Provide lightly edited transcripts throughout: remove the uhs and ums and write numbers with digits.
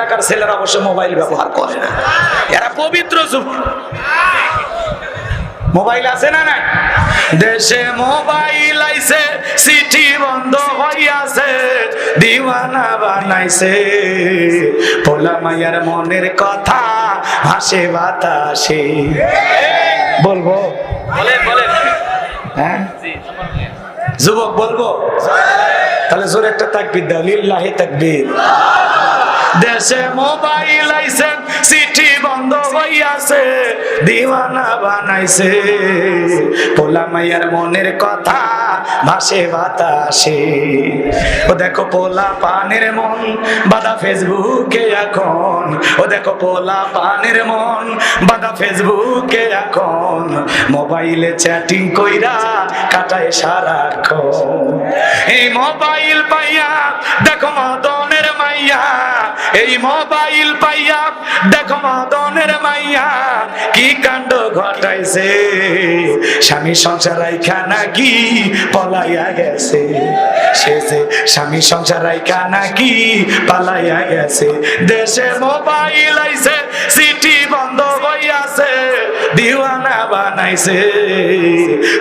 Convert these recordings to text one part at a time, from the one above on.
এলাকার ছেলেরা অবশ্য মোবাইল ব্যবহার করে না, এরা পবিত্র যুগ। মোবাইল আছে না নাই? দেশে মোবাইল আইছে, সিটি বন্ধ হইয়াছে, দিওয়ানা বানাইছে, পোলা মাইয়ার মনের কথা ভাসে বাতাসে। বলবো? হ্যাঁ যুবক বলবো? তাহলে জোরে একটা তাকবীর দাও, লিল্লাহি তাকবীর। দেশে মোবাইল আইছে, চিঠি বন্ধ হইয়াছে, দিওয়ানা বানাইছে, পোলা মাইয়ার মনের কথা ভাসে বাতাসে। ও দেখো পোলা পানের মন বাদা ফেসবুকে এখন, ও দেখো পোলা পানের মন বাদা ফেসবুকে এখন, মোবাইলে চ্যাটিং কইরা কাটায় সারাক্ষণ। এই মোবাইল পাইয়া দেখো মদনের মাইয়া, এই মোবাইল পাইয়া দেখো মদনের মাইয়া কি কাণ্ড ঘটাইছে, স্বামী সংসার রাইখা নাকি পলাইয়া গেছে, সে যে স্বামী সংসার রাইখা নাকি পালাইয়া গেছে। দেশে মোবাইল আইছে, সিটি বন্ধ হইয়াছে, দিওয়ানা বানাইছে,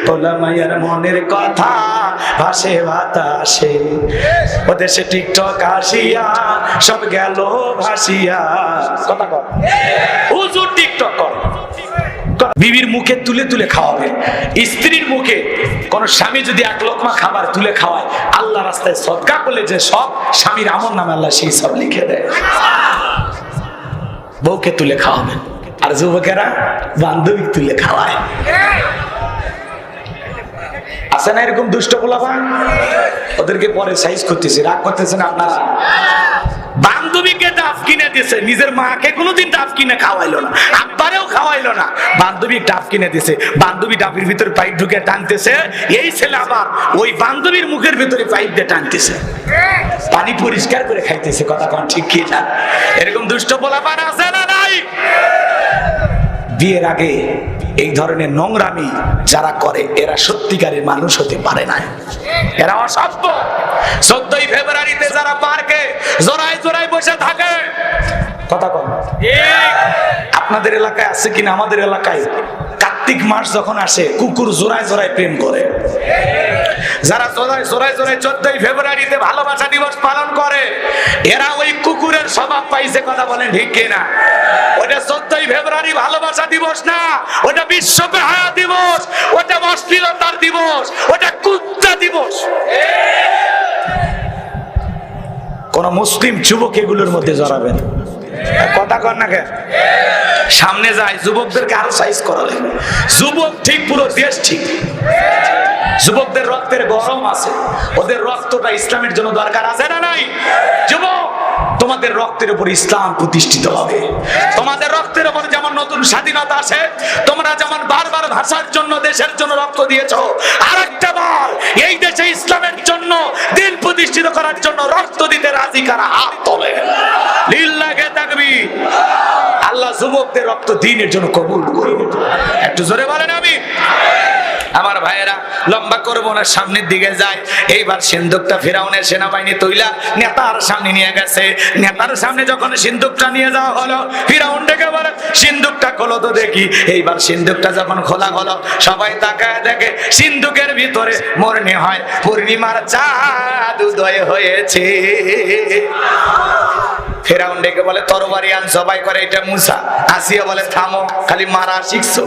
পোলা মাইয়ার মনের কথা ভাসে বাতাসে। ও দেশে টিকটক আসিয়া সব গেল ভাসিয়া। কথা কর, হুজুর টিকটক কর। বিবির মুখে তুলে তুলে খাওয়াবে, স্ত্রীর মুখে কোন স্বামী যদি এক লোকমা খাবার তুলে খাওয়ায়, আল্লাহ রাস্তায় সদকা করলে যে সব, স্বামীর আমল নামে আল্লাহ সেই সব লিখে দেয়। বউকে তুলে খাওয়াবেন, আর যুবকেরা বান্ধবী তুলে খাওয়ায়। আছে না এরকম দুষ্ট পোলাপা? ওদেরকে পরে সাইজ করতেছে, রাগ করতেছেন আপনারা। বান্ধবীকে ডাব কিনে দিছে, নিজের মাকে কোনোদিন ডাব কিনে খাওয়াইলো না, আব্বারেও খাওয়াইলো না, বান্ধবী ডাব কিনে দিছে। বান্ধবী ডাবের ভিতরে পাইপ ঢুকে টানতেছে, এই ছেলে আবার ওই বান্ধবীর মুখের ভিতরে পাইপ দিয়ে টানতেছে, পানি পরিষ্কার করে খাইতেছে। কথা কোন ঠিক কি না? এরকম দুষ্ট পোলাপান আছে না নাই? বিয়ের আগে এই ধরনের নোংরামি যারা করে, এরা সত্যিকারের মানুষ হতে পারে না, এরা অসভ্য। 14ই ফেব্রুয়ারিতে যারা পার্কে জোড়ায় জোড়ায় বসে থাকে, কথা কম, আপনাদের এলাকায় আছে কিনা? আমাদের এলাকায় কার্তিক মাস যখন আসে, কুকুর জোড়ায় জোড়ায় প্রেম করে। যারা জোড়ায় জোড়ায় 14ই ফেব্রুয়ারিতে ভালোবাসা দিবস পালন করে, এরা ওই কুকুরের স্বভাব পাইছে। কথা বলেন ঠিক কিনা? ওটা 14ই ফেব্রুয়ারি ভালোবাসা দিবস না, ওটা বিশ্ব বেহায়া দিবস, ওটা অশ্লীলতার দিবস, ওটা কুত্তা দিবস। কোন মুসলিম যুবক এগুলোর মধ্যে জড়াবেন? কথা কর না কেন? সামনে যায়, যুবকদেরকে আরো সাইজ করা লাগবে। যুবক ঠিক, পুরো দেশ ঠিক। যুবকদের রক্তের গরম আছে, ওদের রক্তটা ইসলামের জন্য দরকার আছে না নাই? যুবক, তোমাদের রক্তের উপর ইসলাম প্রতিষ্ঠিত হবে। তোমাদের রক্তের উপর যেমন নতুন স্বাধীনতা আসে, তোমরা যেমন বারবার ভাষার জন্য, দেশের জন্য রক্ত দিয়েছো, আরেকটা বার এই দেশে ইসলামের জন্য, দিন প্রতিষ্ঠিত করার জন্য রক্ত দিতে রাজি কারা? হাত তোলে। লিল্লাহি তাকবীর। আল্লাহ যুবকদের রক্ত দ্বীনের জন্য কবুল করুন। একটু জোরে বলেন আমিন। আমার ভাইয়েরা, লম্বা করবো না, সামনের দিকে যায়। এইবার সিন্দুকটা ফিরাউনের সেনাবাহিনী তৈলা নেতার সামনে নিয়ে গেছে। নেতার সামনে যখন সিন্দুকটা নিয়ে যাওয়া হলো, ফিরাউন ডেকে বলে, সিন্দুকটা খোলো তো দেখি। এইবার সিন্দুকটা যখন খোলা হলো, সবাই তাকায় দেখে সিন্দুকের ভিতরে মনে হয় পূর্ণিমার চাঁদ উদয় হয়েছে। ফেরাউন ডেকে বলে, তরবারি আন। সবাই করে এটা মুসা। আসিয়া বলে, থামো, খালি মারা শিখছো,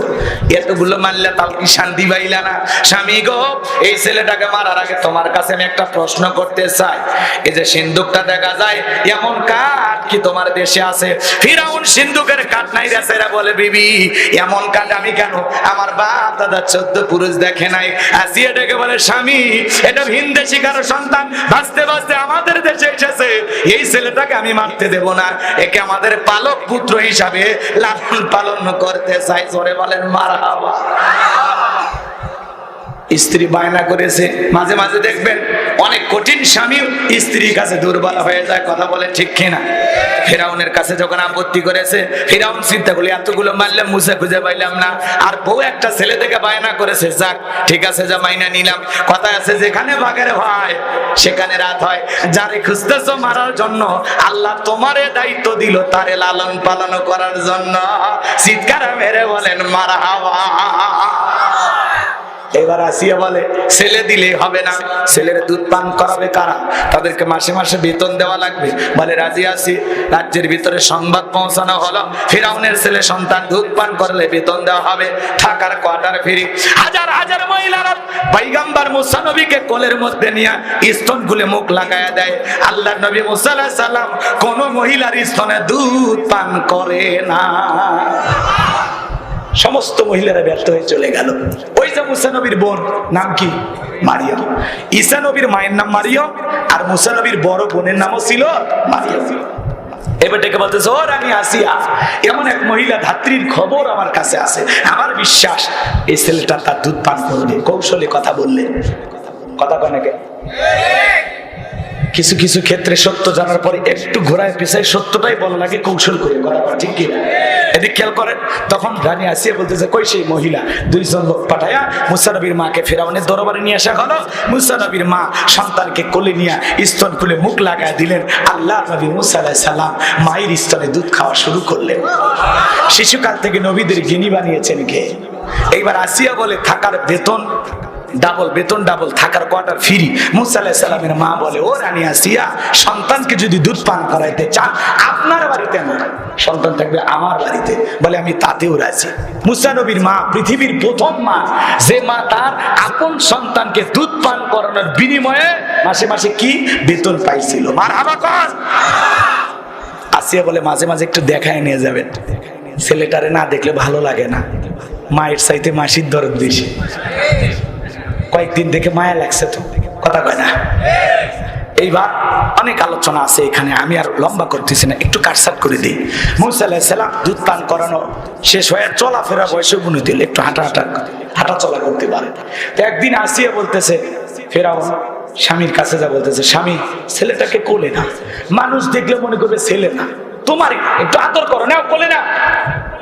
এতগুলো মারলে তাও কি শান্তি পাইলা না? স্বামী গো, এই ছেলেটাকে মারার আগে তোমার কাছে আমি একটা প্রশ্ন করতে চাই। এই যে সিন্দুকটা দেখা যায়, এমন কাঠ কি তোমার দেশে আছে? ফিরাউন সিন্দুকের কাঠ নাই রেছে, বলে, বিবি, এমন কাঠ আমি কেন, আমার বাপ দাদা 14 পুরুষ দেখে নাই। আসিয়া ডেকে বলে, স্বামী, এটা ভিনদেশী কারো সন্তান, বাঁচতে বাঁচতে আমাদের দেশে এসেছে। এই ছেলেটাকে আমি মারতে দেব না, একে আমাদের পালক পুত্র হিসাবে লালন পালন করতে চাই। জোরে বলেন মারহাবা। স্ত্রী বায়না করেছে। মাঝে মাঝে দেখবেন অনেক কঠিন স্বামী স্ত্রীর কাছে দুর্বল হয়ে যায়, কথা বলে ঠিক কিনা? ফেরাউনের কাছে যখন আপত্তি করেছে, ফেরাউন চিন্তা করলে এতগুলো মারলাম মুসা খুঁজে পাইলাম না, আর বউ একটা ছেলে থেকে বায়না করেছে, যাক ঠিক আছে যা মাইনা নিলাম। কথা আছে যেখানে বাঘের ভয় সেখানে রাত হয়। যারে খুঁজতেছো মারার জন্য আল্লাহ তোমারে দায়িত্ব দিল তারে লালন পালন করার জন্য। চিৎকার মেরে বলেন মারহাবা। এবার আসিয়া বলে ছেলে দিলে হবে না, ছেলের দুধ পান করাবে কারা? তাদেরকে মাসে মাসে বেতন দেওয়া লাগবে। বলে রাজি আছি। রাজ্যের ভিতরে সংবাদ পৌঁছানো হলো, ফিরাউনের ছেলে সন্তান দুধ পান করলে বেতন দেওয়া হবে, থাকার কোয়ার্টার ফ্রি। হাজার হাজার মহিলারা পয়গম্বর মুসা নবীকে কোলের মধ্যে নিয়ে স্তন খুলে মুখ লাগায়া দেয়। আল্লাহর নবী মুসা আলাইহিস সালাম কোন মহিলার স্তনে দুধ পান করে না। সমস্ত মহিলারা ব্যর্থ হয়ে চলে গেল। ওই যে মুসা নবীর বোন নাম কি? মারিয়াম। ঈসা নবীর মায়ের নাম মারিয়াম, আর মুসা নবীর বড় বোনের নামও ছিল মারিয়াম। এবার ডেকে বলতেছে, ও রানী আসিয়া, এমন এক মহিলা ধাত্রীর খবর আমার কাছে আছে, আমার বিশ্বাস এই ছেলেটা তার দুধ পান করবে। কৌশলে কথা বললে, কথা কয় নাকি? কিছু কিছু ক্ষেত্রে সত্য জানার পরে একটু ঘোরায় পিছায় সত্যটাই বলা লাগে কৌশল করে, কথা ঠিক কি? এদিকে খেয়াল করেন। তখন রানী আসিয়া বলতেছে, কই সেই মহিলা? দুইজন লোক পাঠায়া মুসা নবীর মাকে ফেরাউনের দরবারে নিয়ে আসা হলো। মুসা নবীর মা সন্তানকে কোলে নিয়ে স্তন খুলে মুখ লাগায় দিলেন। আল্লাহ নবী মুসা আলাইহিস সালাম মায়ের স্তনে দুধ খাওয়া শুরু করলেন। শিশুকাল থেকে নবীদের জ্ঞানী বানিয়েছেন কে? এইবার আসিয়া বলে থাকার বেতন ডাবল, বেতন ডাবল, থাকার কোয়ার্টার ফ্রি। মুসা আলাইহিস সালামের মা বলে, ও রানী আসিয়া, সন্তানকে যদি দুধ পান করাইতে চান আপনার বাড়িতে না, সন্তান থাকবে আমার বাড়িতে। বলে আমি তাতেও রাজি। মুসা নবীর মা পৃথিবীর প্রথম মা, যে মা তার আপন সন্তানকে দুধ পান করানোর বিনিময়ে মাসে মাসে কি বেতন পাইছিল। মারহাবা কর। আসিয়া বলে মাঝে মাঝে একটু দেখায় নিয়ে যাবেন, ছেলেটারে না দেখলে ভালো লাগে না, মায়ের চাইতে মাসির দরদ বেশি। কয়েকদিন দেখে মায়া লাগছে তো, কথা কয় না? এইবার অনেক আলোচনা আছে এখানে, আমি আর লম্বা করতেছি না, একটু কাটসাট করে দিই। মুসা আলাইহিস সালাম দুধ পান করানো শেষ হয়ে চলাফেরা বয়সে উন্নতি হলে একটু হাঁটা চলা করতে পারে। তো একদিন আসিয়া বলতেছে, ফেরাউন স্বামীর কাছে যা বলতেছে, স্বামী ছেলেটাকে কোলে না, মানুষ দেখলে মনে করবে ছেলে না, তোমারই একটু আদর করো না, কোলে না।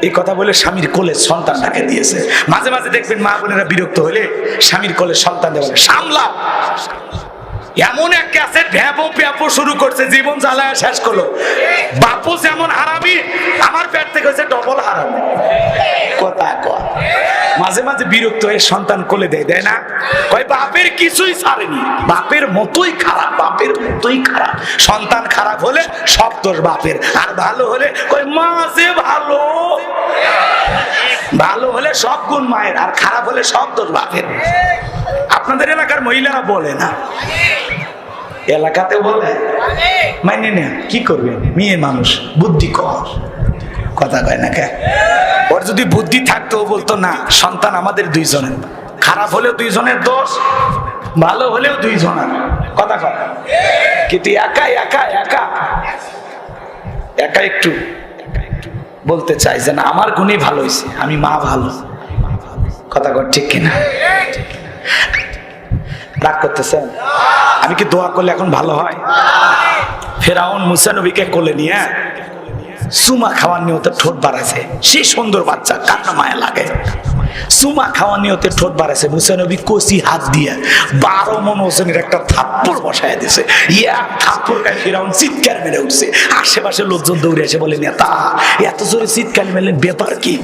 এই কথা বলে স্বামীর কোলে সন্তানটাকে দিয়েছে। মাঝে মাঝে দেখবেন মা বোনেরা বিরক্ত হলে স্বামীর কোলে সন্তান দেওয়া, সামলা। এমন এক ক্যাসেট ভ্যাপো শুরু করছে, জীবন জ্বালায় শেষ করলো। বাপু যেমন হারামি, আমার পেট থেকে হচ্ছে ডবল হারামি। কথা কয় মাঝে মাঝে বিরক্ত হয়ে সন্তান কোলে দেয় না, কয় বাপের কিছুই ছাড়েনি, বাপের মতোই খারাপ, বাপের মতোই খারাপ। সন্তান খারাপ হলে সব দোষ বাপের, আর ভালো হলে কয় মা যে ভালো, ভালো হলে সব গুণ মায়ের, আর খারাপ হলে সব দোষ বাপের। আপনাদের এলাকার মহিলারা বলে না, এলাকাতে বলে, মাইনে নেন, কি করবে, মেয়ে মানুষ, বুদ্ধি কম, কথা কয় না কে? ওর যদি বুদ্ধি থাকতো বলতো না, সন্তান আমাদের দুইজনের, খারাপ হলেও দুইজনের দোষ, ভালো হলেও দুইজনের, কথা কয়। কিন্তু একা একা একা একা একটু বলতে চাই যে না আমার গুণই ভালো হয়েছে, আমি মা ভালো, কথা কয় ঠিক কিনা? রাগ করতেছেন? আমি কি দোয়া করলে এখন ভালো হয়? ফেরাউন মুসা নবীকে কোলে নিয়ে সুমা খাওয়ার নিয়তে ঠোঁট বাড়াইছে। সেই সুন্দর বাচ্চা, কান্না মায়া লাগে। সুমা খাওয়ার নিয়তে ঠোঁট বাড়াইছে। মুসা নবী কষি হাত দিয়ে 12 মণ ওজনের একটা থাপ্পড় বসায় দিয়েছে। এক থাপ্পড় খায় ফেরাউন চিৎকার মেরে উঠছে। আশেপাশে লোকজন দৌড়ে এসে বলে, নেতা এত জোরে চিৎকার মেরলেন, ব্যাপার কি?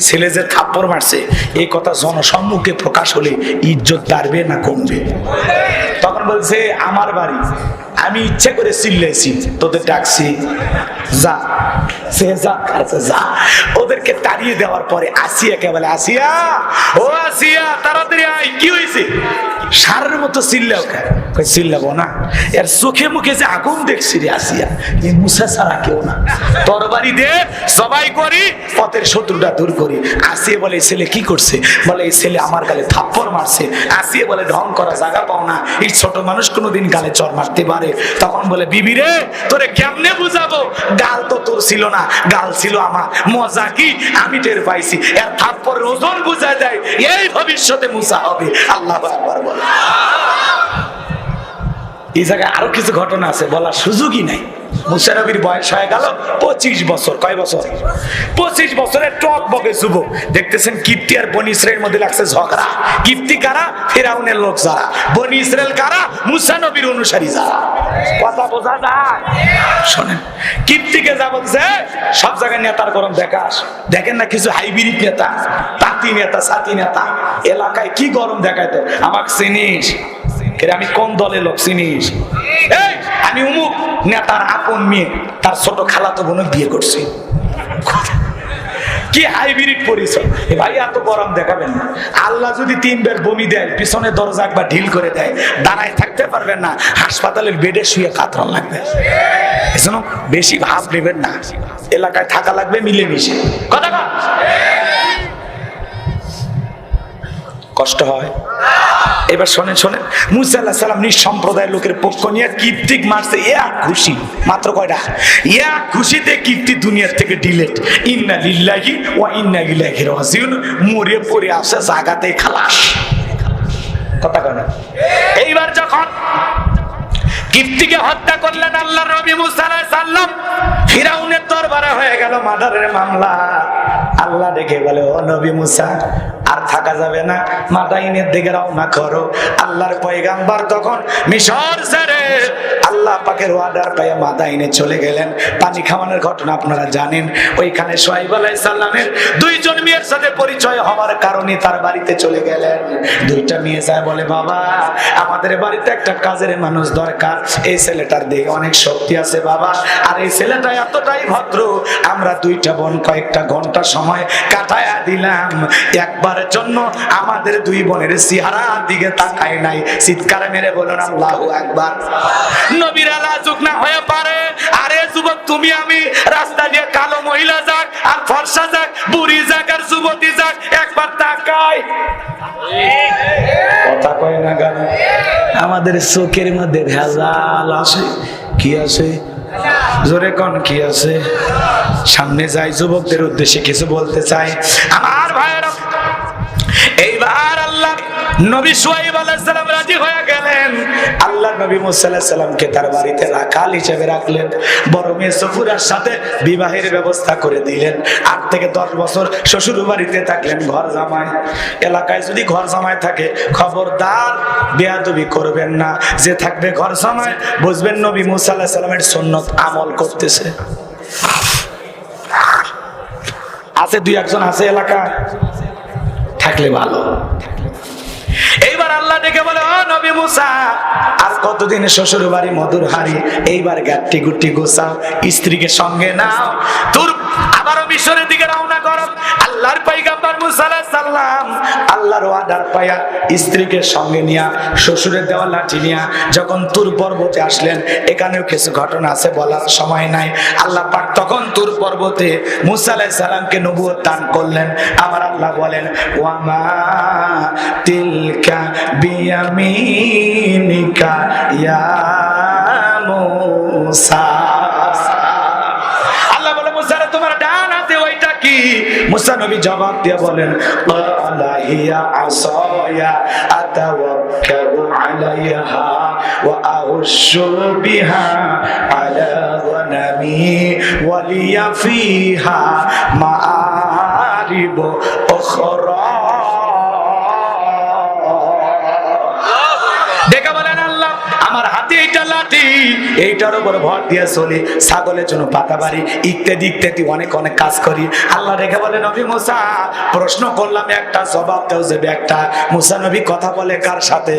ছেলে যে থাপ্পড় মারছে এই কথা জনসম্মুখে প্রকাশ হলে ইজ্জত বাড়বে না কমবে? তখন বলছে, আমার বাড়ি, আমি ইচ্ছে করে চিল্লেছি, তোদের ডাকছি, যা সে যা, যা। ওদেরকে তাড়িয়ে দেওয়ার পরে আসিয়াকে বলে, আসিয়া, ও আসিয়া তাড়াতাড়ি আয়, কি হয়েছে? সারের মতো চিল্লাও কে? চিল্লাবো না, এর চোখে মুখে যে আগুন দেখছি রে আসিয়া, এই মুসা ছাড়া কেউ না, তরবারি দে, সবাই করি, পথের শত্রুটা দূর করি। আসিয়া বলে, এই ছেলে কি করছে? বলে, এই ছেলে আমার গালে থাপ্পড় মারছে। আসিয়া বলে, ঢং করা জায়গা পাও না, এই ছোট মানুষ কোনোদিন গালে চড় মারতে পারে? তখন বলে, বিবি রে, তোরে কেমনে বুঝাবো, গাল তো তোর ছিল না, গাল ছিল আমার। মজা কি আমি টের পাইছি, এর থাপ্পড়ের ওজন বুঝা যায় এই ভবিষ্যতে মুসা হবে। আল্লাহু আকবার বলে। এই জায়গায় আরো কিছু ঘটনা আছে, বলার সুযোগই নাই। মুসা নবীর বয়স হয়ে গেল 25 বছর। কয় বছর? 25 বছরের টক বকে যুবক। দেখতেছেন কিপ্তি আর বনি ইসরায়েলের মধ্যে লাগছে ঝগড়া। কিপ্তি কারা? ফিরাউনের লোক যারা। বনি ইসরায়েল কারা? মুসা নবীর অনুসারী যারা। কথা বোঝা যায়? শোনেন, কিপ্তিকে যা বলছে সব জায়গায় নেতার গরম দেখাস। দেখেন না কিছু হাইব্রিড নেতা, তাঁতি নেতা, সাথী নেতা, এলাকায় কি গরম দেখায়। তো আমাকে চিনিস? আমি কোন দলের লোক চিনিস? আমি অমুক নেতার আপন মেয়ে, তার ছোট খালাতো বোন বিয়ে করছি। কি হাইব্রিড পরিচয় ভাই, এত গরম দেখাবেন না। আল্লাহ যদি 3 বার বমি দেয়, পিছনে দরজা একবার ঢিল করে দেয়, দাঁড়ায় থাকতে পারবেন না, হাসপাতালের বেডে শুয়ে কাতরান লাগবে। এজন্য বেশি ভাব নেবেন না, এলাকায় থাকা লাগবে মিলেমিশে। কথা কষ্ট হয়। এবার শোনেন শোনেন, মুসা আলাইহিস সালাম নিজ সম্প্রদায়ের লোকের পক্ষ নিয়ে কিপ্তিক মারছে এক খুশি। মাত্র কয়টা? এক খুশিতে কিপ্তি দুনিয়ার থেকে ডিলেট। ইন্না লিল্লাহি ওয়া ইন্না ইলাইহি রাজিউন। মরে পড়ে আসে জায়গাতেই খালাস। কথা কয় না? এইবার যখন কিপ্তিকে হত্যা করলেন আল্লাহর নবী মুসা আলাইহিস সালাম, ফিরাউনের দরবারে হয়ে গেল মার্ডারের মামলা। আল্লাহ ডেকে বলে, ও নবী মুসা, আর থাকা যাবে না, মাদাইনের দিকে রওনা করো। আল্লাহর পয়গাম্বর তখন মিশর ছেড়ে আল্লাহ পাকের ওয়াদার পায়ে মাদাইনে চলে গেলেন। পানি খাওয়ানোর ঘটনা আপনারা জানেন। ওইখানে শুআয়ব আলাইহিস সালামের 2 জন মেয়ের সাথে পরিচয় হওয়ার কারণে তার বাড়িতে চলে গেলেন। 2টা মেয়ে যায় বলে, বাবা আমাদের বাড়িতে একটা কাজের মানুষ দরকার। এই ছেলেটার দিকে অনেক শক্তি আছে বাবা, আর এই ছেলেটা এতটাই ভদ্র, আমরা 2টা বোন কয়েকটা ঘন্টা সময় কাটায়া দিলাম, একবারের জন্য আমাদের 2 বোনের চেহারার দিকে তাকায় নাই। চিৎকার মেরে বলুন আল্লাহু আকবার। নবীর লাজুক না হয়ে পারে। আরে যুবক, তুমি আমি রাস্তা দিয়ে কালো মহিলা যাক আর ফর্সা যাক, বুড়ি যাক আর যুবতী যাক, একবার তাকায়। কথা কয় না গান। আমাদের চোখের মধ্যে ভেজাল আছে। কি আছে? জোরে কোন কি আছে? সামনে যাই, যুবকদের উদ্দেশ্যে কিছু বলতে চাই। আমার ভাইয়েরা, এইবার আল্লাহ নবী শুআয়ব আলাইহিস সালাম রাজি হয়ে গেলেন। আল্লাহ নবী মুসা আলাইহিস সালামকে তার বাড়িতে রাখাল হিসেবে রাখলেন। বড় মেয়ে সফুরার সাথে বিবাহের ব্যবস্থা করে দিলেন। 8 থেকে 10 বছর শ্বশুর বাড়িতে থাকলেন ঘর জামাই। এলাকায় যদি ঘর জামাই থাকে, খবরদার বেয়াদবি করবেন না। যে থাকবে ঘর জামাই, বুঝবেন নবী মুসা আলাইহিস সালামের সুন্নাত আমল করতেছে। আছে 2-1 জন আছে এলাকা, থাকলে ভালো। এইবার আল্লাহ ডেকে বলে, ও নবী মুসা, আর কতদিন শ্বশুর বাড়ি মধুর হাড়ি, এইবার গাট্টি গুটি গোছাও, স্ত্রীকে সঙ্গে নাও, তোর আবারও মিশরের দিকে রওনা করো। আল্লাহর পয়গম্বর মুসা আলাইহিস সালাম আল্লাহর ওয়াদার পায়া স্ত্রীকে সঙ্গে নিয়া, শ্বশুরের দেওয়া লাঠি নিয়া যখন তুর পর্বতে আসলেন, এখানেও কিছু ঘটনা আছে, বলার সময় নাই। আল্লাহ পাক তখন তুর পর্বতে মুসা আলাইহিস সালামকে নবুয়ত দান করলেন। আমার আল্লাহ বলেন, ওয়ামা তিলকা বিয়ামিনিকা ইয়া মুসা। আল্লাহ বলে, মুসা তোমার ডান হাতে ওইটা কি? মুসা নবী জবাব দিয়ে বলেন, ক্বালা হিয়া আসায়া আতাওয়াক্কালু আলাইহা ওয়া আউশু বিহা আলা গনামি ওয়া লিয়া ফিহা মাআরিব উখরা। দেখা বলেন, আল্লাহ আমার হাতে এইটা লাঠি, এইটার উপর ভর দিয়ে চলি, ছাগলের জন্য পাতা বাড়ি, ইত্যাদি ইত্যাদি অনেক অনেক কাজ করি। আল্লাহ রেখে বলে, নবী মুসা, প্রশ্ন করলাম একটা, জবাব দেও যাবে একটা। মুসা নবী কথা বলে কার সাথে?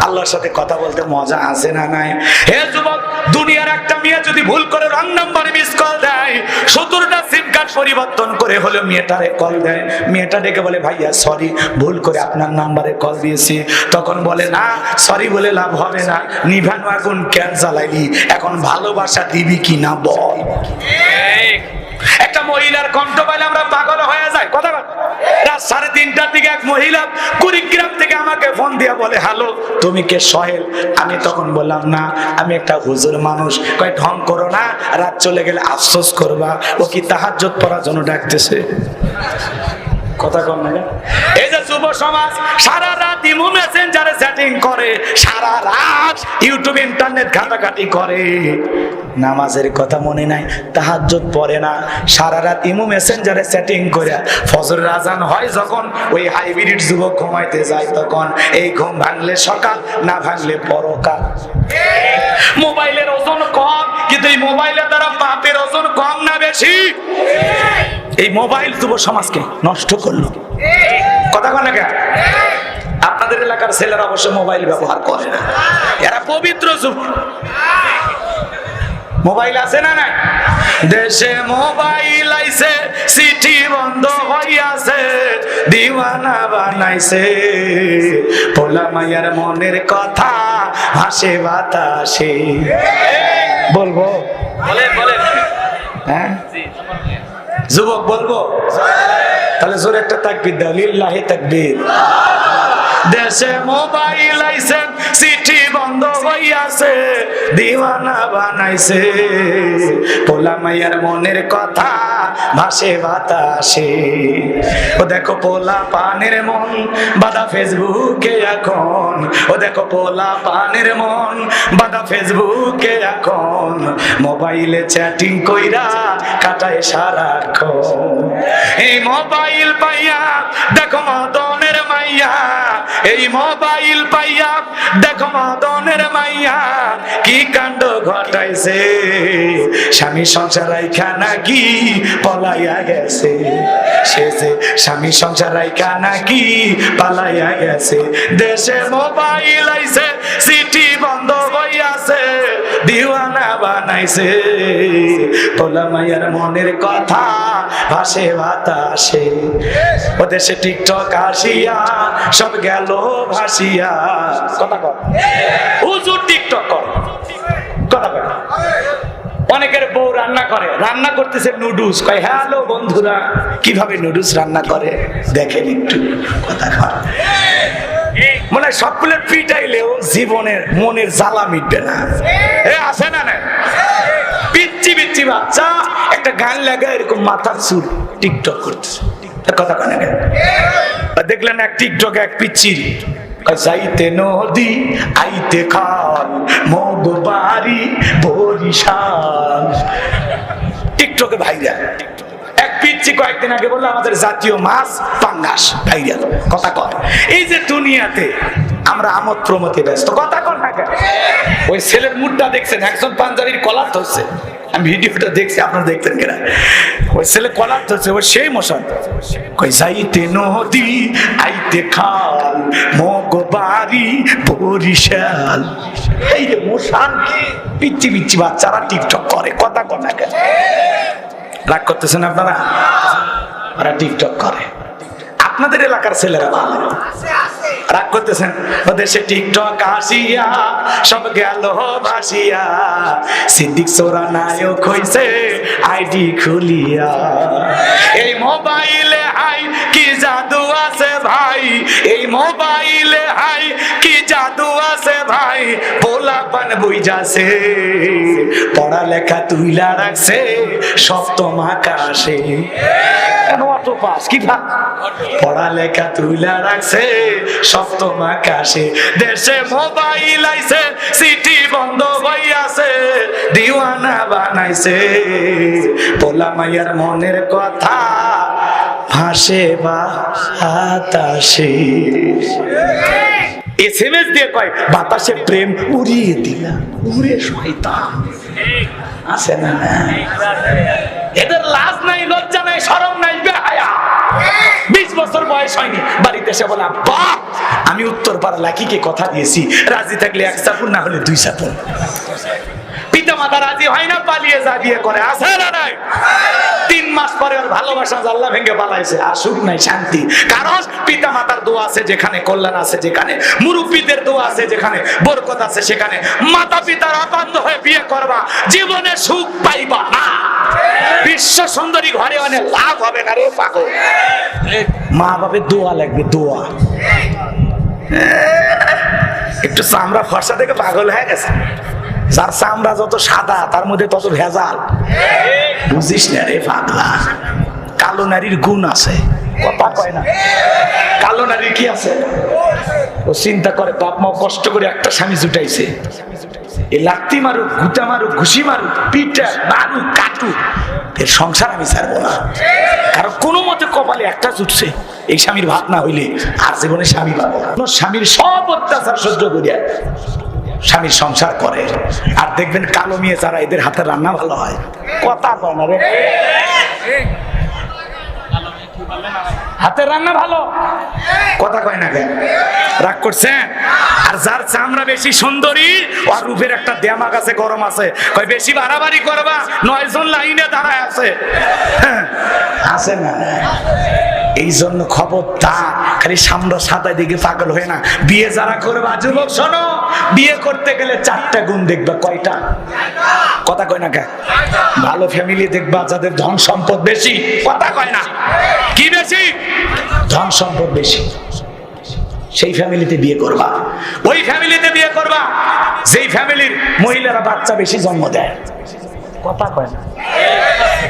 আল্লাহর সাথে কথা বলতে মজা আছে না নাই? হে যুবক, দুনিয়ার একটা মেয়ে যদি ভুল করে রং নাম্বারে মিস কল দেয়, 70টা সিম কার্ড পরিবর্তন করে হলো মেয়েটারে কল দেয়। মেয়েটা ডেকে বলে, ভাইয়া সরি, ভুল করে আপনার নাম্বারে কল দিয়েছি। তখন বলে, না সরি বলে লাভ হবে না, নিভানো আগুন কেন জ্বালাইলি, এখন ভালোবাসা দিবি কি না বল। একটা মহিলার কণ্ঠ পাইলে আমরা পাগল হয়ে যাই। কথা রাত 3:30টার দিকে এক মহিলা কুড়িগ্রাম থেকে আমাকে ফোন দিয়ে বলে, হ্যালো তুমি কে সোহেল? আমি তখন বললাম না, আমি একটা হুজুর মানুষ। কয় ঢং করো না, রাত চলে গেলে আফসোস করবা। ও কি তাহাজ্জুদ পড়ার জন্য ডাকতেছে? কথা কম না? এই যে যুব সমাজ সারা রাত ইমো মেসেঞ্জারে চ্যাটিং করে, সারা রাত ইউটিউব ইন্টারনেট ঘাটাঘাটি করে, নামাজের কথা মনে নাই, তাহাজ্জুদ পড়ে না, সারা রাত ইমো মেসেঞ্জারে চ্যাটিং করে ফজরের আজান হয় যখন ওই হাইব্রিড যুবক ঘুমাইতে যায় তখন এই ঘুম ভাঙলে সকাল, না ভাঙলে পরকাল। মোবাইলের ওজন কম, কিন্তু এই মোবাইলের দ্বারা পাপের ওজন কম না বেশি? এই মোবাইল যুব সমাজকে নষ্ট করলো। কথা কন না? আপনাদের এলাকার ছেলেরা অবশ্য মোবাইল ব্যবহার করে না, এরা পবিত্র যুব। মোবাইল আছে না না? দেশে মোবাইল আইছে, চিঠি বন্ধ হইয়াছে, দিওয়ানা বানাইছে, পোলা মাইয়ার মনের কথা ভাসে বাতাসে। বলবো? বলেন বলেন। হ্যাঁ যুবক বলবো? তাহলে জোরে একটা তাকবীর দাও, লিল্লাহি তাকবীর। দেশে মোবাইল আইছে, চিঠি বন্ধ হইয়াছে, দিওয়ানা বানাইছে, পোলা মাইয়ার মনের কথা ভাসে বাতাসে। ও দেখো পোলা পানের মন বাঁধা ফেসবুকে এখন, ও দেখো পোলা পানের মন বাঁধা ফেসবুকে এখন, মোবাইলে চ্যাটিং কইরা কাটায় সারাক্ষণ। এই মোবাইল পাইয়া দেখো মদনের মাইয়া, এই মোবাইল পাইয়া দেখো মদনের মাইয়া কি কাণ্ড ঘটাইছে, স্বামী সংসার রাইখা নাকি পলাইয়া গেছে, সে যে স্বামী সংসার রাইখা নাকি পালাইয়া গেছে। দেশে মোবাইল আইছে, চিঠি বন্ধ হইয়াছে, দিওয়ানা বানাইছে, পোলা মাইয়ার মনের কথা ভাসে বাতাসে। ও দেশে টিকটক আসিয়া সব গেল ভাসিয়া। কথা কর, হুজুর টিকটক কর। কথা কর। অনেকের বউ রান্না করে, রান্না করতেছে নুডলস, কয় হ্যালো বন্ধুরা কিভাবে নুডলস রান্না করে দেখেন একটু। কথা কর। মনে হয় সবগুলোর পিটাইলেও জীবনের মনের জ্বালা মিটবে না। এ আছে না না? পিচ্ছি পিচ্ছি বাচ্চা একটা গান লাগায় এরকম মাথার চুল টিকটক করতেছে। কথা কানে দেখলেন এক টিকটকে এক পিচ্ছি, যাইতে নদী আইতে খাল, মগ বাড়ি বরিশাল। টিকটকে ভাইরাল এক পিচ্ছি কয়েকদিন আগে বললো আমাদের জাতীয় মাছ পাঙ্গাস ভাইরাল। কথা কয়। এই যে দুনিয়াতে আমরা আমোদ প্রমোদে ব্যস্ত। কথা কন না কেন? ওই ছেলের মুডটা দেখছেন, একজন পাঞ্জাবির কলার ধরছে, আমি ভিডিওটা দেখছি, আপনারা দেখতেন কিনা? ওই ছেলে কলার ধরছে, ওই সেই মোশন, কই যাইতে নদী আইতে খাল, মগ বাড়ি বরিশাল। এই যে মোশন কি পিচ্ছি পিচ্ছি বাচ্চারা টিকটক করে। কথা কন না কেন? রাগ করতেছেন আপনারা? ওরা টিকটক করে। আপনাদের এলাকার ছেলেরা ভালো, রাগ করতেছেন? ওদের সে টিকটক আসিয়া সব গেল ভাসিয়া, সিদ্দিক সোরা নায়ক হইছে আইডি খুলিয়া। এই মোবাইলে হাই কি জাদু আছে ভাই, এই মোবাইলে হাই কি জাদু আছে ভাই, পোলাপান বুইজাছে, পড়ালেখা তুইলা রাখছে সপ্তম আকাশে। পড়ালেখা তুইলা রাখছে সপ্তম আকাশে। দেশে মোবাইল আইছে, চিঠি বন্ধ হইয়াছে, দিওয়ানা বানাইছে, পোলা মাইয়ার মনের কথা ভাসে বাতাসে। এসএমএস দিয়ে কয় বাতাসে প্রেম উড়িয়ে দিলাম, উড়ে শয়তান। আছে না? এদের লাজ নাই, লজ্জা নাই, শরম নাই, বেহায়া। 20 বছর বয়স হয়নি, বাড়িতে এসে বলা বাহ আমি উত্তর পাড়া লাকিকে কথা দিয়েছি, রাজি থাকলে 1 চাপুন, না হলে 2 চাপুন। পিতা মাতা রাজি হয় না, পালিয়ে যা বিয়ে করে। আছে না নাই? 3 মাস পরে ওর ভালোবাসা জানলা ভেঙে পালাইছে, আর সুখ নাই, শান্তি। কারণ পিতা মাতার দোয়া আছে যেখানে, কল্যাণ আছে যেখানে, মুরব্বীদের দোয়া আছে যেখানে, বরকত আছে সেখানে। মাতা পিতার অবাধ্য হয়ে বিয়ে করবা, জীবনে সুখ পাইবা না। বিশ্ব সুন্দরী ঘরে অনেক লাভ হবে না রে পাগল। মা বাপের দোয়া লাগবে, দোয়া। একটু চামড়া ফর্সা থেকে পাগল হয়ে গেছে। যার চামড়া যত সাদা তার মধ্যে তত ভেজাল। বুঝিস না রে পাগলা, কালো নারীর গুণ আছে, কথা কয় না। কালো নারীর কি আছে? ও চিন্তা করে বাপ মা কষ্ট করে একটা স্বামী জুটাইছে, এই লাত্তি মারুক, গুটা মারুক, ঘুষি মারুক, পিটা মারুক, কাটুক, এর সংসার আমি ছাড়বো না। কারণ কোনো মতে কপালে একটা জুটছে, এই স্বামীর ভাত না হইলে আর জীবনে স্বামী পাবো না। স্বামীর সব অত্যাচার সহ্য করিয়া স্বামীর সংসার করে। আর দেখবেন কালো মেয়ে যারা, এদের হাতে রান্না ভালো হয়, কথা কয় না রে, হাতের রান্না ভালো, কথা কয় না কেন? রাগ করছেন? আর যার চামড়া বেশি সুন্দরী, আর রূপের একটা দেমাগ আছে, গরম আছে, কয় বেশি বাড়াবাড়ি করবা, 9 জন লাইনে দাঁড়ায় আছে, আছে না? এই জন্য খবরদার, খালি সামনে সাদায় দিকে পাগল হয়ে না। বিয়ে যারা করবা, যুবক শোনো, বিয়ে করতে গেলে 4টা গুণ দেখবা। কয়টা? কথা কয় না কেন? ভালো ফ্যামিলি দেখবা, যাদের ধন সম্পদ বেশি, কথা কয় না। কি বেশি? ধন সম্পদ বেশি, সেই ফ্যামিলিতে বিয়ে করবা। ওই ফ্যামিলিতে বিয়ে করবা যেই ফ্যামিলির মহিলারা বাচ্চা বেশি জন্ম দেয়, কথা কয় না।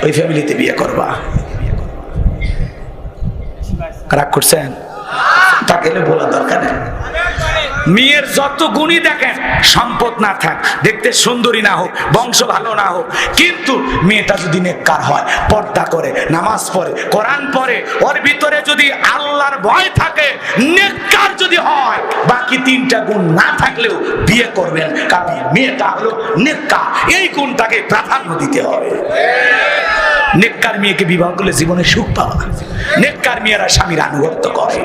ওই ফ্যামিলিতে বিয়ে করবা। রাগ করছেন? তা গেলে বলা দরকার নেই। মেয়ের যত গুণই দেখেন, সম্পদ না থাক, দেখতে সুন্দরী না হোক, বংশ ভালো না হোক, কিন্তু মেয়েটা যদি নেককার হয়, পর্দা করে, নামাজ পড়ে, কোরআন পড়ে, ওর ভিতরে যদি আল্লাহর ভয় থাকে, নেককার যদি হয়, বাকি 3টা গুণ না থাকলেও বিয়ে করবেন, কারণ মেয়েটা হলো নেককার। এই গুণটাকে প্রাধান্য দিতে হবে। নেককার মেয়েকে বিবাহ করলে জীবনে সুখ পাওয়া। নেককার মেয়েরা স্বামীর আনুগত্য করে।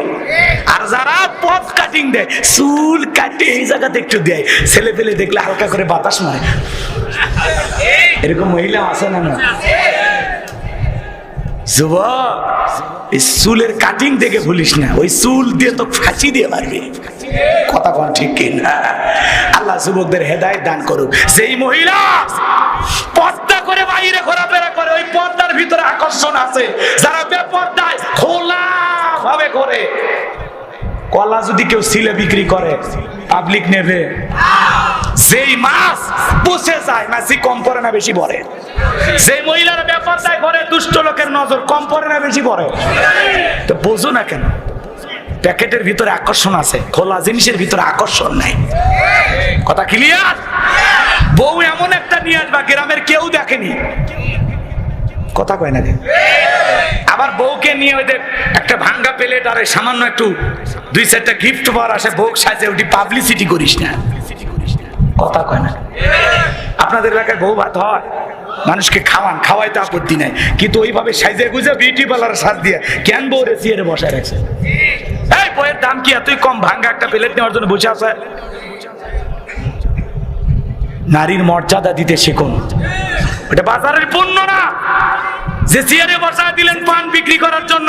আর যারা পথ কাটিং দেয়, চুল কাটে এই জায়গাতে একটু দেয়, ছেলে পেলে দেখলে হালকা করে বাতাস মারে, এরকম মহিলা আছে না? না যুবক, এই চুলের কাটিং দেখে ভুলিস না, ওই চুল দিয়ে তো ফাঁসি দিয়ে মারবে, কথা কোন ঠিক কিনা? আল্লাহ যুবকদের হেদায়েত দান করুক। যেই মহিলা পর্দা করে বাইরে ঘোরাফেরা করে, ওই পর্দার ভিতরে আকর্ষণ আছে। যারা বেপর্দায় খোলা ভাবে করে, কলা যদি কেউ সিলে বিক্রি করে, পাবলিক নেবে। যেই মাছ পুষে যায়, মাছি কম পড়ে না বেশি পড়ে? সেই মহিলারা বেপর্দায় ঘরে, দুষ্ট লোকের নজর কম পড়ে না বেশি পড়ে? তো বোঝো না কেন? প্যাকেটের ভিতরে আকর্ষণ আছে, খোলা জিনিসের ভিতরে আকর্ষণ নাই। কথা ক্লিয়ার? বউ এমন একটা নিয়ে আসবা, গ্রামের কেউ দেখেনি, কথা কয় না। আবার বউকে নিয়ে ওই একটা ভাঙ্গা প্লেট আর সামান্য একটু 2-4টা গিফট পাওয়ার আসে, বউ সাজে, ওটি পাবলিসিটি করিস না, কথা কয় না। আপনাদের এলাকায় বউ ভাত হয়, মানুষকে খাওয়ান, খাওয়াইতে আপত্তি নাই, কিন্তু ওইভাবে সাইজে গুজে বিউটি পার্লার সাজ দিয়ে কেন বউ রে চেয়ারে বসায় রাখছে? এই বইয়ের দাম কি এতই কম ভাঙ্গা একটা প্লেট নেওয়ার জন্য বসে আছে? নারীর মর্যাদা দিতে শিখুন। ওটা বাজারের পণ্য না যে চেয়ারে বসায় দিলেন পান বিক্রি করার জন্য।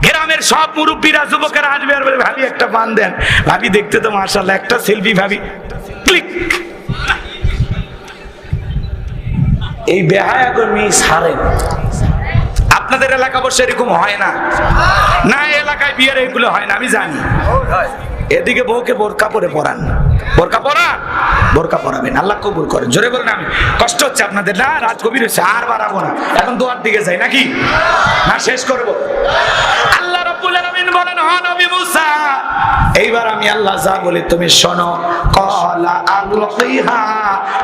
গ্রামের সব মুরব্বীরা, যুবকেরা আসবে আর বলে, ভাবি একটা পান দেন। ভাবি দেখতে তো মাশাআল্লাহ, একটা সেলফি, ভাবি ক্লিক। এই বেহায়া কর্মী ছাড়েন। আপনাদের এলাকা অবশ্য এরকম হয় না, না এলাকায় বিয়ের এগুলো হয় না, আমি জানি। এদিকে বউকে বোরকা পরে পড়ান, বোরকা পড়ান, বোরকা পড়াবেন, আল্লাহ কবুল করেন। জোরে বলেন আমি। কষ্ট হচ্ছে আপনাদের না? রাত গভীর হচ্ছে, আর বাড়াবো না, এখন দোয়ার দিকে যাই নাকি? না শেষ করবো? আল্লাহ রাব্বুল আলামিন বলেন, হ নবী মুসা, এইবার আমি আল্লাহ যা বলি তুমি শোনো। ক্বালা আলকিহা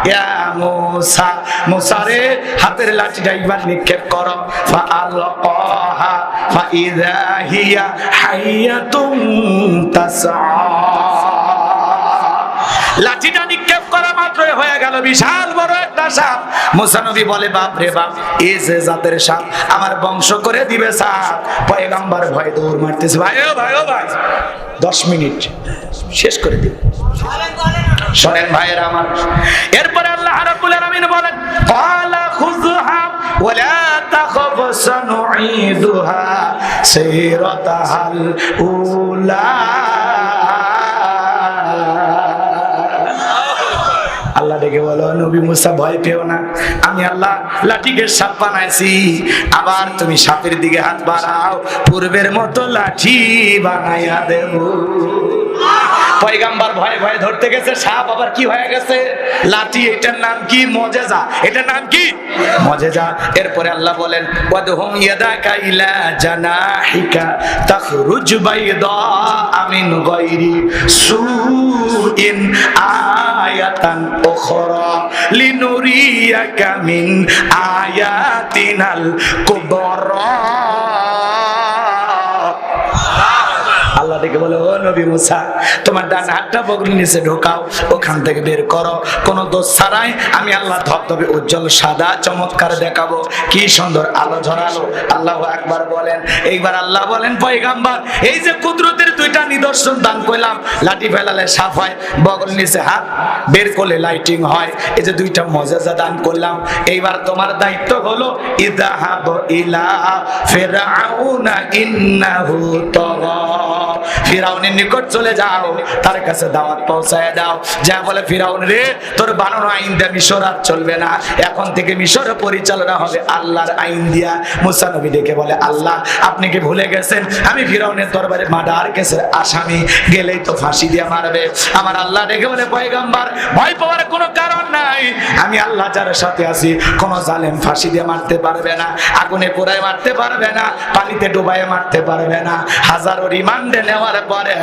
ইয়া মুসা, মুসা রে হাতের লাঠিটা একবার নিক্ষেপ করো। ফাআলকাহা ফাইযা হিয়া হাইয়াতুন তাসআ। লাঠিটা নিক্ষেপ করা মাত্রই হয়ে গেল বিশাল বড় একটা সাপ। মুসা নবী বলে, বাপ রে বাপ, এই যে জাতের সাপ, আমার বংশ করে দিবে সাপ। পয়গম্বর ভয় দৌড় মারতেছে, ভাই ও ভাই ও ভাই, 10 মিনিট শেষ করে দিবে। শোনেন ভাইয়েরা আমার, এরপরে আল্লাহ রাব্বুল আলামিন বলেন, ক্বালা খুযহা ওয়ালা তাখাফ সানুঈদুহা সিরাতাহাল উলা। আল্লাহ ডেকে বলো, নবী মুসা ভয় পেও না, আমি আল্লাহ লাঠিকে সাপ বানাইছি, আবার তুমি সাপের দিকে হাত বাড়াও, পূর্বের মতো লাঠি বানাইয়া দেব। পয়গাম্বার ভয়ে ভয়ে ধরতে গেছে, সাপ আবার কি হয়ে গেছে? লাঠি। এটার নাম কি? মুজিজা। এটার নাম কি? মুজিজা। এরপরে আল্লাহ বলেন, ওয়াদহুম ইয়াদাকা ইলা জানাহিকা তাখরুজ বাইদা মিন গায়রি সুইন আয়াতান উখরা লিনুরিয়াকা মিন আয়াতিনাল কুবরা। আল্লাহ ডেকে বলে, ও নবী মুসা, তোমার ডান হাতটা বগলের নিচে ঢোকাও, ওখান থেকে বের করো, কোনো দোষ ছাড়াই আমি আল্লাহ ধবধবে উজ্জ্বল সাদা চমৎকার দেখাবো। কি সুন্দর আলো ঝরালো। আল্লাহু আকবার বলেন। এইবার আল্লাহ বলেন, পয়গাম্বার, এই যে কুদরতের দুইটা নিদর্শন দান করলাম, লাঠি ফেলালে সাফ হয়, বগল নিচে হাত বের করলে লাইটিং হয়, এই যে দুইটা মুজিজা দান করলাম, এইবার তোমার দায়িত্ব হলো ইযহাব ইলা ফিরআউনা ইন্নাহু তাগা। ফিরাউনের নিকট চলে যাও, তার কাছে দাওয়াত পৌঁছায় দাও, যা বলে, ফিরাউন রে, তোর বানানো আইন দিয়ে মিশর আর চলবে না, এখন থেকে মিশর পরিচালনা হবে আল্লাহর আইন দিয়া। মুসা নবী ডেকে বলে, আল্লাহ আপনি কি ভুলে গেছেন আমি ফিরাউনের দরবারে মার্ডার কেসের আসামি, গেলেই তো ফাঁসি দিয়ে মারবে। আমার আল্লাহ ডেকে বলে, পয়গম্বর ভয় পাওয়ার কোনো কারণ নাই, আমি আল্লাহ যার সাথে আছি, কোন জালেম ফাঁসি দিয়ে মারতে পারবে না, আগুনে পোড়ায় মারতে পারবে না, পানিতে ডুবায় মারতে পারবে না, হাজারো রিমান্ডে নেওয়ার পরে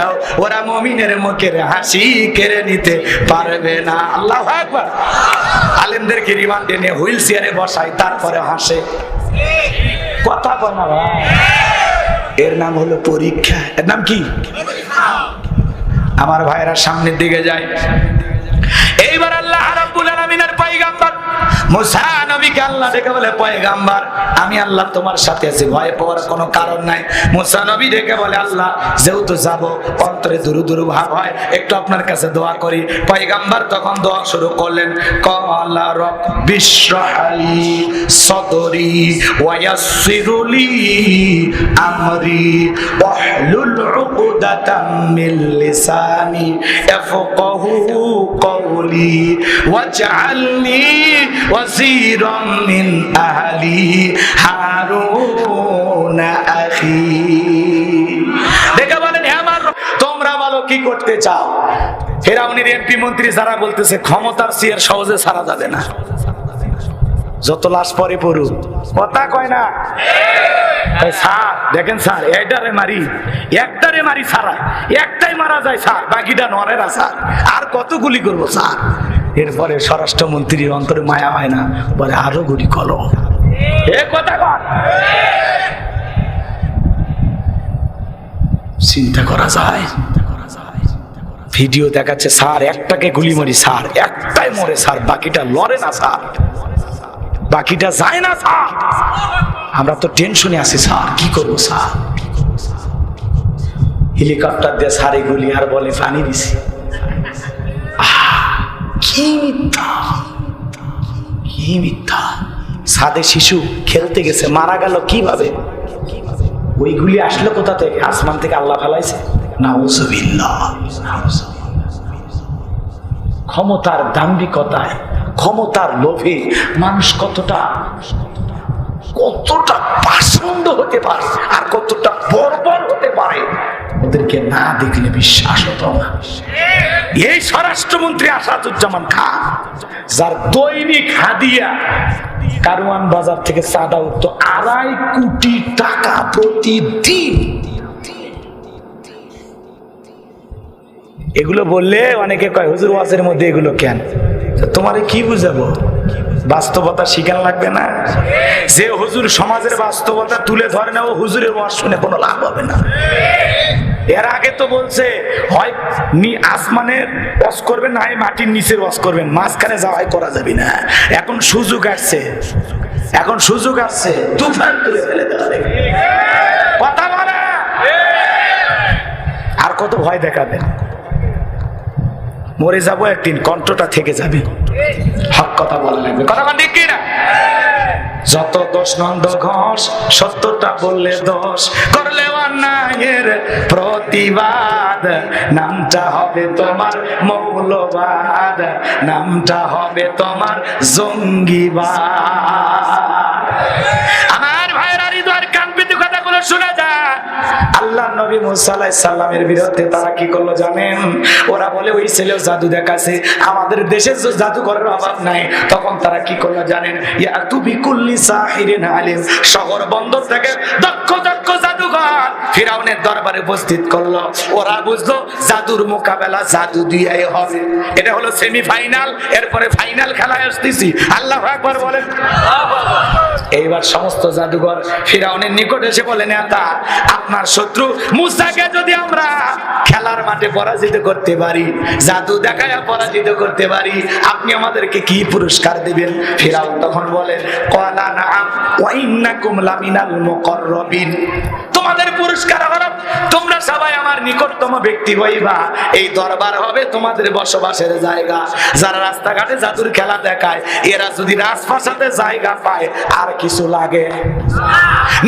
ওরা মুমিনের মুখের হাসি কেড়ে নিতে পারবে না। আল্লাহু আকবার। আলেমদেরকে রিমান্ডে নিয়ে হুইল চেয়ারে বসায়, তারপরে হাসে। কথা বল না ভাই, এর নাম হলো পরীক্ষা। এর নাম কি? আমার ভাইরা সামনের দিকে যায়। এইবার আল্লাহ রাব্বুল আলামিনের পয়গম্বর মুসা নবীকে আল্লাহ ডেকে বলে, পয়গম্বর আমি আল্লাহ তোমার সাথে আছি, ভয় পাওয়ার কোনো কারণ নাই। মুসা নবী ডেকে বলে, আল্লাহ যেহেতু যাব, অন্তরে দুরু দুরু ভাব হয়, একটু আপনার কাছে দোয়া করি। পয়গম্বর তখন দোয়া শুরু করলেন, ক্বালা রাব্বিশ রাহলি সাদরি ওয়া ইয়াসসিরলি আমরি ওয়াহলুল উকদাতাম মিন লিসানি ইয়াফকাহু কওলি ওয়াজআলনি ওয়াজিরাম মিন আহলি হারুন আখি। দেখে বলেন, হে আমার, তোমরা বলো কি করতে চাও? ফিরাউনের এমপি মন্ত্রী যারা বলতেছে ক্ষমতার চেয়ার সহজে ছাড়া যাবে না, যত লাশ পরে পড়ুক, কথা কয় না। স্যার দেখেন স্যার, একটারে মারি সারা, একটাই মারা যায় স্যার, বাকিটা নড়ে না স্যার, আর কত গুলি করবো স্যার? এরপরে স্বরাষ্ট্রমন্ত্রীর অন্তরে মায়া হয় না, বলে আরো গুলি করো। এ কথা কর, চিন্তা করা যায়? ভিডিও দেখাচ্ছে, স্যার একটাকে গুলি মারি স্যার, একটাই মরে স্যার, বাকিটা লড়ে না স্যার, বাকিটা যায় না স্যার। আমরা তো টেনশনে আছি স্যার, কি করবো স্যার? হেলিকপ্টার দিয়ে সারে গুলি আর বলে পানি দিছি। কি মিথ্যা, কি মিথ্যা! সাদে শিশু খেলতে গেছে, মারা গেল কিভাবে? ওইগুলি আসলো কোথা থেকে? আসমান থেকে আল্লাহ ফেলাইছে। নাউজুবিল্লাহ। ক্ষমতার দাম্ভিকতায়, ক্ষমতার লোভে মানুষ কতটা পাষণ্ড হতে পারে আর কতটা বর্বর হতে পারে, ওদেরকে না দেখলে বিশ্বাস হতো না। এই স্বরাষ্ট্রমন্ত্রী আসাদুজ্জামান খান, যার দৈনিক হাদিয়া কারওয়ান বাজার থেকে চাঁদা উঠতো 2.5 কোটি টাকা প্রতিদিন। এগুলো বললে অনেকে কয়, হুজুর ওয়াজের মধ্যে এগুলো কেন? তোমারে কি বুঝাবো? বাস্তবতা শিখান লাগবে না? যে হুজুর সমাজের বাস্তবতা তুলে ধরে না, ও হুজুরের ওয়াজ শুনে কোনো লাভ হবে না। এর আগে তো বলছে, হয় আসমানের ওয়াজ করবেন, না হয় মাটির নিচের ওয়াজ করবেন, মাঝখানে যাওয়াই করা যাবে না। এখন সুযোগ আসছে, তুফান তুলে ফেলে দেওয়া। কথা বলে আর কত ভয় দেখাবেন? মরে যাবো একদিন, কণ্ঠটা থেকে যাবে। হক কথা বলা লাগবে, কথা ঠিক কি না? যত দোষ নন্দ ঘোষ, সত্যটা বললে দোষ, করলে অন্যায়ের প্রতিবাদ, নামটা হবে তোমার মৌলবাদ, নামটা হবে তোমার জঙ্গিবাদ। আমার ভাইরা হৃদয়ের কান পেতে কথাগুলো শোনা যায়। আল্লাহ নবী মুসা আলাইহিস সালামের বিরুদ্ধে তারা কি করলো জানেন? ওরা বলে ওই ছেলেও জাদু দেখাছে, আমাদের দেশে জাদুঘরের অভাব নাই। তখন তারা কি করলো জানেন? ইয়াতু বিকুল্লি সাহিরিন আলিম, শহর বন্দর থেকে দক্ষ দক্ষ জাদুঘর ফিরাউনের দরবারে উপস্থিত করলো। ওরা বুঝলো জাদুর মোকাবেলা জাদু দিয়েই হবে। এটা হলো সেমিফাইনাল, এরপরে ফাইনাল খেলায় আসতেছি। আল্লাহু আকবার বলেন। এইবার সমস্ত জাদুঘর ফিরাউনের নিকট এসে বলে, নেতা আপনার শত্রু মুসাকে যদি আমরা খেলার মাঠে পরাজিত করতে পারি, জাদু দেখায় পরাজিত করতে পারি, আপনি আমাদেরকে কি পুরস্কার দিবেন? ফিরাউন তখন বলে, ক্বালা নাআম ওয়া ইন্নাকুম লামিনাল মুকাররাবিন, তোমাদের পুরস্কার হলো তোমরা সবাই আমার নিকটতম ব্যক্তি হইবা, এই দরবার হবে তোমাদের বসবাসের জায়গা। যারা রাস্তাঘাটে জাদুর খেলা দেখায়, এরা যদি রাজপ্রাসাদে জায়গা পায় আর কিছু লাগে?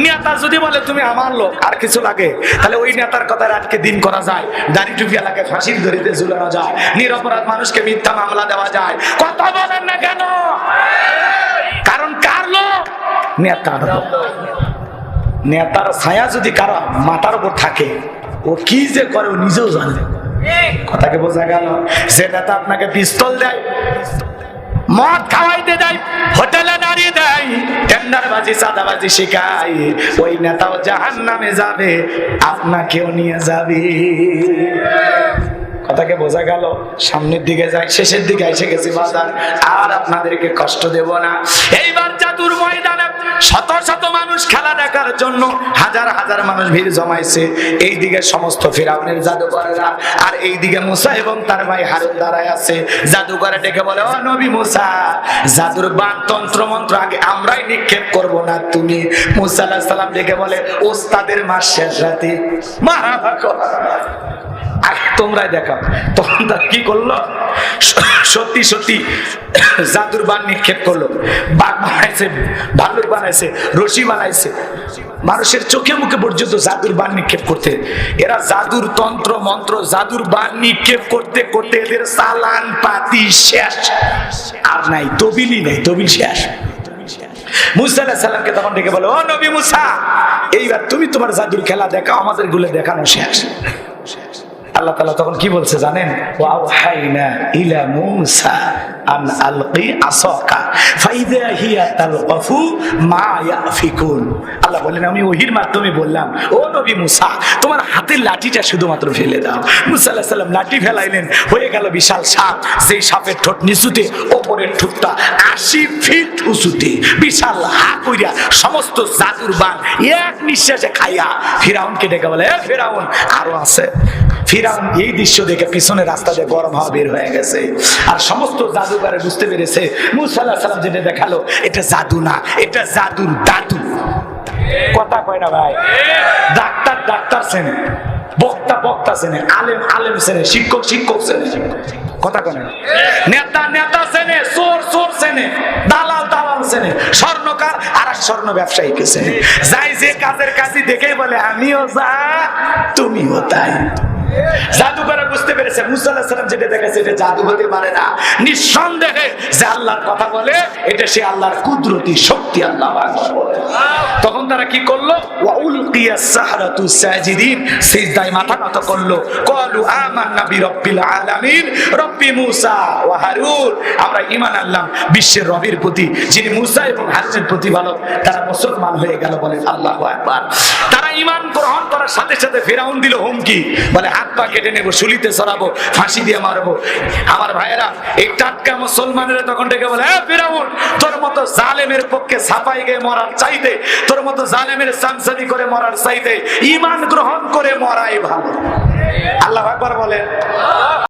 নেতা যদি বলে তুমি আমার লোক, আর কিছু লাগে? তাহলে ওই নেতার কথায় আজকে দিন করা যায়, দাড়ি টুপি এলাকায় ফাঁসির দড়িতে ঝুলানো যায়, নিরপরাধ মানুষকে মিথ্যা মামলা দেওয়া যায়। কথা বলেন না কেন? কারণ কার লোক? নেতার লোক। নেতার ছায়া যদি কারো মাথার উপর থাকে, ও কি যে করে ও নিজেও জানে। কথাকে বোঝা গেল? যে নেতা আপনাকে পিস্তল দেয়, মদ খাওয়াইতে দেয়, হোটেলে দাঁড়িয়ে দেয়, টেন্ডারবাজি চাঁদাবাজি শেখায়, ওই নেতাও জাহান্নামে যাবে, আপনাকেও নিয়ে যাবে। কথাকে বোঝা গেল? সামনের দিকে যাই, শেষের দিকে এসে গেছি বাজার, আর আপনাদেরকে কষ্ট দেব না। এইবার জাদুর ময়দানে শত শত মানুষ খেলা দেখার জন্য হাজার হাজার মানুষ ভিড় জমাইছে। এইদিকে সমস্ত ফিরাউনের জাদুকরেরা, আর এইদিকে মুসা এবং তার ভাই হারুন দাঁড়ায় আছে। জাদুকরে ডেকে বলে, ও নবী মুসা, জাদুর বান তন্ত্র মন্ত্র আগে আমরাই নিক্ষেপ করব না তুমি। মুসা আলাইহিস সালাম ডেকে বলে, ওস্তাদের মাস শেষ রাতে মারা থাকো, তোমরাই দেখাও। তখন তারা কি করলো? সত্যি সত্যি জাদুর বান নিক্ষেপ করলো। বাঘ বানাইছে, ভাল্লুক বানাইছে, রশি বানাইছে, মানুষের চোখে মুখে পর্যন্ত জাদুর বান নিক্ষেপ করতে। এরা জাদুর তন্ত্র মন্ত্র, জাদুর বান নিক্ষেপ করতে করতে এদের চালান পাতি শেষ, আর নাই তবিলই নাই, তবিল শেষ। মুসা আলাইহিস সালামকে তখন ডেকে বলে, ও নবী মুসা, এইবার তুমি তোমার জাদুর খেলা দেখাও, আমাদের গুলো দেখানো শেষ। আল্লাহ তাআলা তখন কি বলছে জানেন? ওয়াহাইনা ইলা মূসা আন আলকি আসাকা ফাইযা হিয়া তালকাফু মা ইয়াফিকুন। আল্লাহ বলেন, আমি ওহীর মাধ্যমে বললাম, ও নবী মুসা, তোমার হাতের লাঠিটা শুধুমাত্র ফেলে দাও। মুসা আলাইহিস সালাম লাঠি ফেলাইলেন, হয়ে গেল বিশাল সাপ। যেই সাপের ঠোঁট নিচুতে, ওপরের ঠোঁটটা 80 ফিট উঁচুতে, বিশাল হা কইরা সমস্ত জাদুর বান এক নিঃশ্বাসে খাইয়া ফিরাউনকে ডেকে বলে, এ ফিরাউন, আরো আছে। ফিরাউন এই দৃশ্য দেখে পিছনে রাস্তা দিয়ে গরম হাওয়া বের হয়ে গেছে, আর সমস্ত জাদুঘরে বুঝতে পেরেছে মুসা আলাইহিস সালাম যেটা দেখালো এটা জাদু না, এটা জাদুর দাদু। কথা কয় না ভাই? ডাক্তার ডাক্তার চেনে, বক্তা বক্তা চেনে, আলেম আলেম চেনে, শিক্ষক শিক্ষক চেনে। কথা কয় না? নেতা নেতা চেনে, চোর চোর চেনে, দালাল দালাল চেনে, স্বর্ণকার আর স্বর্ণ ব্যবসায়ীকে চেনে। যাই যে কাজের কাজই দেখেই বলে, আমিও যা তুমিও তাই। জাদুকরে বুঝতে পেরেছে মুসা আলাইহিস সালাম যেটা দেখেছে এটা জাদু হতে পারে না, নিঃসন্দেহে যে আল্লাহর কথা বলে এটা সে আল্লাহর কুদরতি শক্তি। আল্লাহু আকবার বলে। তখন তারা কি করলো? ওয়া উলকিয়াস সাহারাতু সাজিদিন, সিজদায় মাথা নত করলো। ক্বালু আমান্না বিরাব্বিল আলামিন রব্বি মুসা ওয়া হারুন, আমরা ঈমান আনলাম বিশ্বের রবের প্রতি, যিনি মুসা এবং হারুনের প্রতিপালক। তারা মুসলমান হয়ে গেল, বলেন আল্লাহু আকবার। তারা ঈমান গ্রহণ করার সাথে সাথে ফিরাউন দিল হুমকি, বলে হাত পা কেটে নেবো, শুলিতে চড়াবো, ফাঁসি দিয়ে মারবো। আমার ভাইয়েরা, এই টাটকা মুসলমানেরা তখন ডেকে বলে, এ ফিরাউন, তোর মতো জালেমের পক্ষে ছাপাই গিয়ে মরার চাইতে, তোর মতো জালেমের চামচাদি করে মরার চাইতে ঈমান গ্রহণ করে মরাই ভালো। আল্লাহু আকবার বলেন।